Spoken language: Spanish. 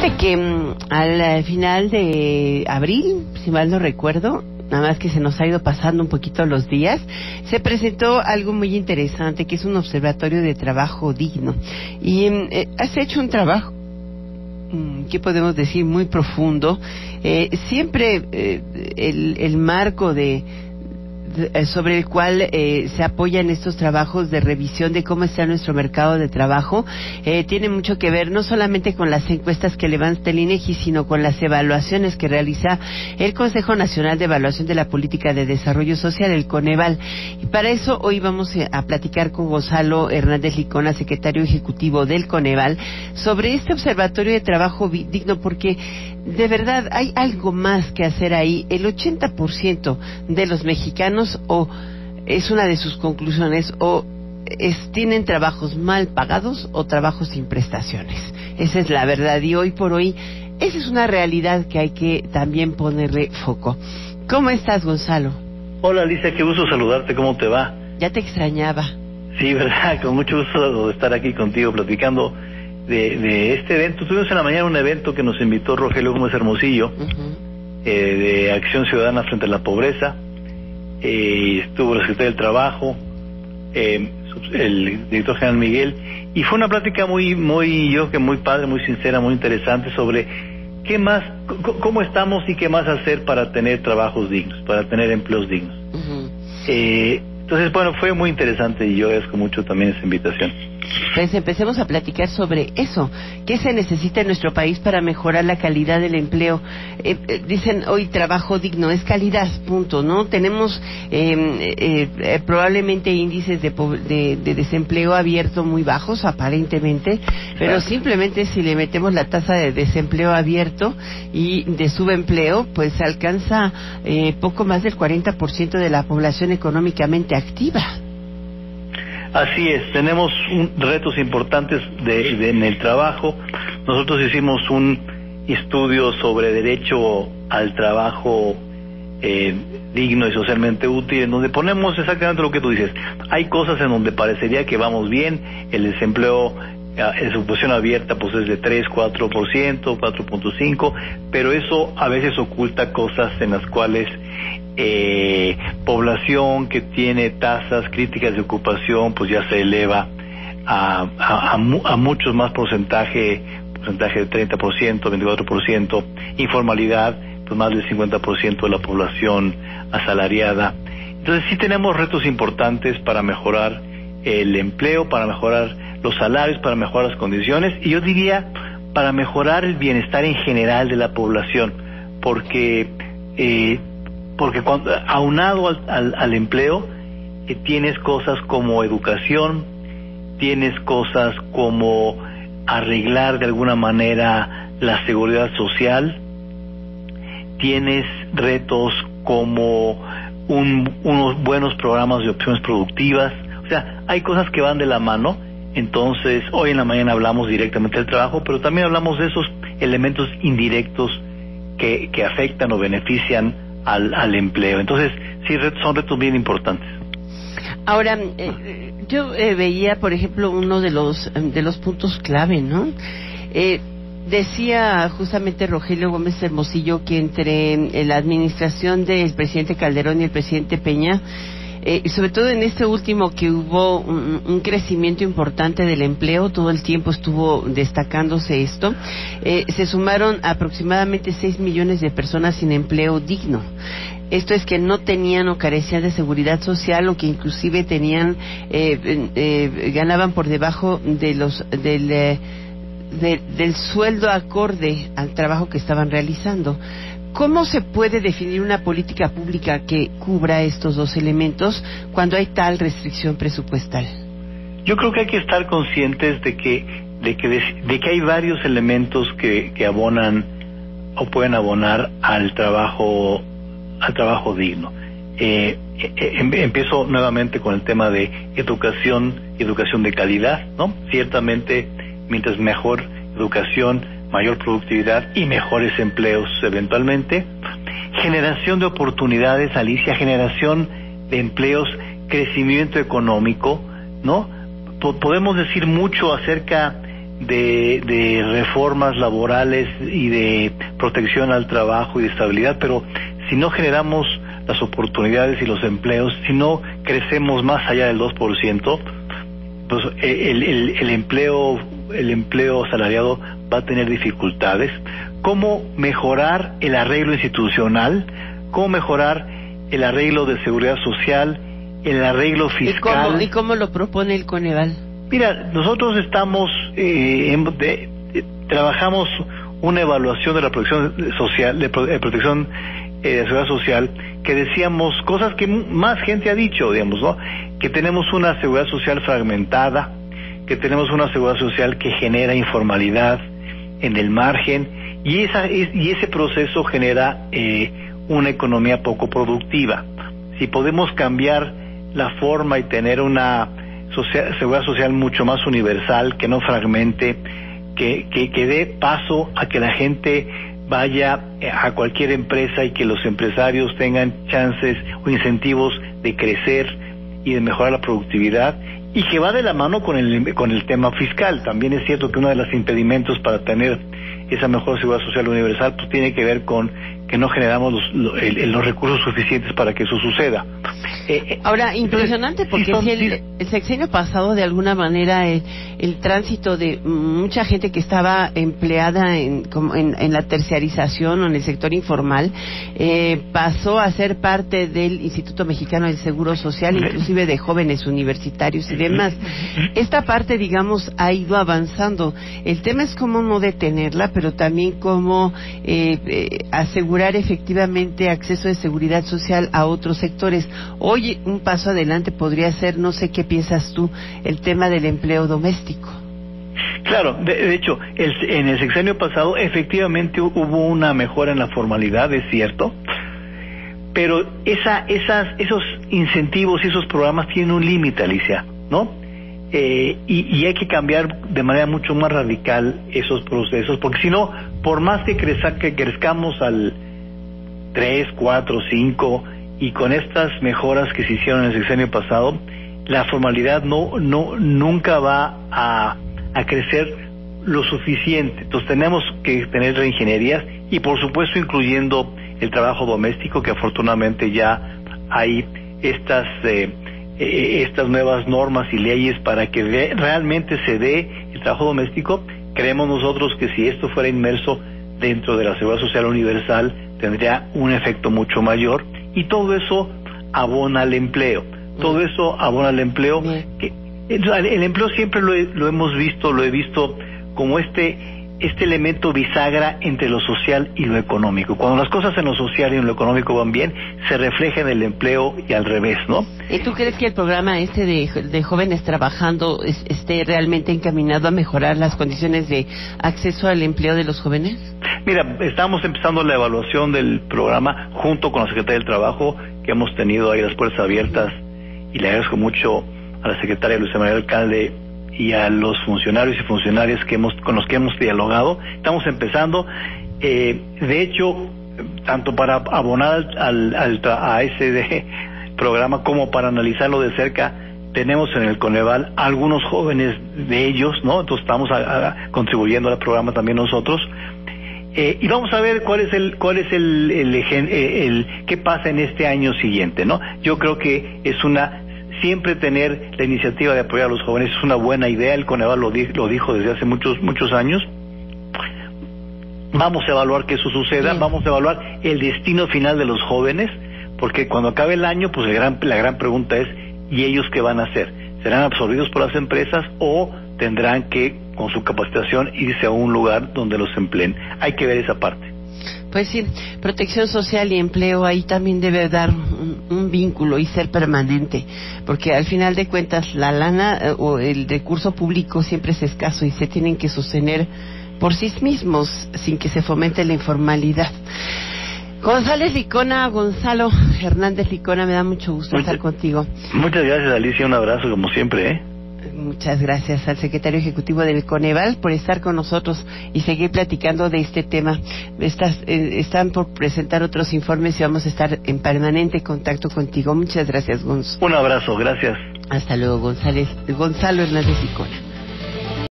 Fíjate que al final de abril, si mal no recuerdo, nada más que se nos ha ido pasando un poquito los días, se presentó algo muy interesante, que es un observatorio de trabajo digno. Y has hecho un trabajo, ¿qué podemos decir? Muy profundo. Siempre el marco sobre el cual se apoyan estos trabajos de revisión de cómo está nuestro mercado de trabajo, tiene mucho que ver no solamente con las encuestas que levanta el INEGI, sino con las evaluaciones que realiza el Consejo Nacional de Evaluación de la Política de Desarrollo Social, el Coneval. Y para eso hoy vamos a platicar con Gonzalo Hernández Licona, secretario ejecutivo del Coneval, sobre este observatorio de trabajo digno, porque de verdad hay algo más que hacer ahí. El 80% de los mexicanos, o es una de sus conclusiones, o tienen trabajos mal pagados o trabajos sin prestaciones. Esa es la verdad, y hoy por hoy esa es una realidad que hay que también ponerle foco. ¿Cómo estás, Gonzalo? Hola, Alicia, qué gusto saludarte. ¿Cómo te va? Ya te extrañaba. Sí, verdad, con mucho gusto de estar aquí contigo platicando de este evento. Tuvimos en la mañana un evento que nos invitó Rogelio Gómez Hermosillo, de Acción Ciudadana frente a la Pobreza. Estuvo la Secretaría del Trabajo, el director general Miguel, y fue una plática muy padre, muy sincera, muy interesante sobre qué más, cómo estamos y qué más hacer para tener trabajos dignos, para tener empleos dignos. Entonces, bueno, fue muy interesante y yo agradezco mucho también esa invitación. Pues empecemos a platicar sobre eso. ¿Qué se necesita en nuestro país para mejorar la calidad del empleo? Dicen hoy trabajo digno, es calidad, punto, ¿no? Tenemos probablemente índices de desempleo abierto muy bajos, aparentemente, pero simplemente si le metemos la tasa de desempleo abierto y de subempleo, pues alcanza poco más del 40% de la población económicamente activa. Así es, tenemos retos importantes en el trabajo. Nosotros hicimos un estudio sobre derecho al trabajo digno y socialmente útil, en donde ponemos exactamente lo que tú dices. Hay cosas en donde parecería que vamos bien, el desempleo en su posición abierta pues es de 3, 4%, 4.5%, pero eso a veces oculta cosas en las cuales población que tiene tasas críticas de ocupación pues ya se eleva a muchos más porcentaje de 30%, 24%, informalidad pues más del 50% de la población asalariada. Entonces sí tenemos retos importantes para mejorar el empleo, para mejorar los salarios, para mejorar las condiciones, y yo diría para mejorar el bienestar en general de la población, porque cuando, aunado al empleo, tienes cosas como educación, tienes cosas como arreglar de alguna manera la seguridad social, tienes retos como unos buenos programas de opciones productivas. O sea, hay cosas que van de la mano. Entonces, hoy en la mañana hablamos directamente del trabajo, pero también hablamos de esos elementos indirectos que afectan o benefician al empleo. Entonces, sí, son retos bien importantes. Ahora, yo veía, por ejemplo, uno de los puntos clave, ¿no? Decía justamente Rogelio Gómez Hermosillo que entre la administración del presidente Calderón y el presidente Peña, y sobre todo en este último, que hubo un crecimiento importante del empleo, todo el tiempo estuvo destacándose esto, se sumaron aproximadamente 6 millones de personas sin empleo digno. Esto es que no tenían o carecían de seguridad social, o que inclusive tenían ganaban por debajo de del sueldo acorde al trabajo que estaban realizando. ¿Cómo se puede definir una política pública que cubra estos dos elementos cuando hay tal restricción presupuestal? Yo creo que hay que estar conscientes de que hay varios elementos que abonan o pueden abonar al trabajo digno. Empiezo nuevamente con el tema de educación de calidad, ¿no? Ciertamente, mientras mejor educación, mayor productividad y mejores empleos eventualmente. Generación de oportunidades, Alicia, generación de empleos, crecimiento económico, ¿no? Podemos decir mucho acerca de reformas laborales y de protección al trabajo y de estabilidad, pero si no generamos las oportunidades y los empleos, si no crecemos más allá del 2%, pues el empleo asalariado va a tener dificultades. ¿Cómo mejorar el arreglo institucional? ¿Cómo mejorar el arreglo de seguridad social? El arreglo fiscal. ¿Y cómo lo propone el Coneval? Mira, nosotros estamos trabajamos una evaluación de la protección social, de protección de seguridad social, que decíamos cosas que más gente ha dicho, digamos, ¿no? Que tenemos una seguridad social fragmentada, que tenemos una seguridad social que genera informalidad en el margen, y ese proceso genera una economía poco productiva. Si podemos cambiar la forma y tener una seguridad social mucho más universal, que no fragmente, que dé paso a que la gente vaya a cualquier empresa y que los empresarios tengan chances o incentivos de crecer y de mejorar la productividad, y que va de la mano con el tema fiscal. También es cierto que uno de los impedimentos para tener esa mejor seguridad social universal pues tiene que ver con que no generamos los recursos suficientes para que eso suceda. Ahora, impresionante, porque el sexenio pasado, de alguna manera, el tránsito de mucha gente que estaba empleada en la terciarización o en el sector informal, pasó a ser parte del Instituto Mexicano del Seguro Social, inclusive de jóvenes universitarios y demás. Esta parte, digamos, ha ido avanzando. El tema es cómo no detenerla, pero también cómo asegurar efectivamente acceso de seguridad social a otros sectores. Hoy un paso adelante podría ser, no sé qué piensas tú, el tema del empleo doméstico. Claro, de hecho, en el sexenio pasado efectivamente hubo una mejora en la formalidad, es cierto, pero esos incentivos y esos programas tienen un límite, Alicia, ¿no? Y hay que cambiar de manera mucho más radical esos procesos, porque si no, por más que crezcamos al 3, 4, 5, y con estas mejoras que se hicieron en el sexenio pasado, la formalidad nunca va a crecer lo suficiente. Entonces tenemos que tener reingenierías, y por supuesto incluyendo el trabajo doméstico, que afortunadamente ya hay estas nuevas normas y leyes para que realmente se dé el trabajo doméstico. Creemos nosotros que si esto fuera inmerso dentro de la seguridad social universal, tendría un efecto mucho mayor, y todo eso abona al empleo. Todo eso abona al empleo. El empleo siempre lo hemos visto, lo he visto como este elemento bisagra entre lo social y lo económico. Cuando las cosas en lo social y en lo económico van bien, se refleja en el empleo, y al revés, ¿no? ¿Y tú crees que el programa de jóvenes trabajando esté realmente encaminado a mejorar las condiciones de acceso al empleo de los jóvenes? Mira, estamos empezando la evaluación del programa junto con la Secretaría del Trabajo, que hemos tenido ahí las puertas abiertas, y le agradezco mucho a la secretaria Luisa María Alcalde y a los funcionarios y funcionarias con los que hemos dialogado. Estamos empezando, de hecho, tanto para abonar a ese programa como para analizarlo de cerca, tenemos en el Coneval algunos jóvenes de ellos, ¿no? Entonces estamos contribuyendo al programa también nosotros, y vamos a ver cuál es qué pasa en este año siguiente, ¿no? Yo creo que siempre tener la iniciativa de apoyar a los jóvenes es una buena idea. El Coneval lo dijo desde hace muchos años. Vamos a evaluar que eso suceda. Vamos a evaluar el destino final de los jóvenes, porque cuando acabe el año, pues la gran pregunta es, ¿y ellos qué van a hacer? ¿Serán absorbidos por las empresas o tendrán que, con su capacitación, irse a un lugar donde los empleen? Hay que ver esa parte. Pues sí, protección social y empleo, ahí también debe dar un vínculo y ser permanente, porque al final de cuentas la lana o el recurso público siempre es escaso y se tienen que sostener por sí mismos sin que se fomente la informalidad. Gonzalo Hernández Licona, me da mucho gusto estar contigo. Muchas gracias, Alicia, un abrazo como siempre, Muchas gracias al secretario ejecutivo del Coneval por estar con nosotros y seguir platicando de este tema. Están por presentar otros informes y vamos a estar en permanente contacto contigo. Muchas gracias, Gonzo. Un abrazo, gracias. Hasta luego, Gonzalo Hernández Licona.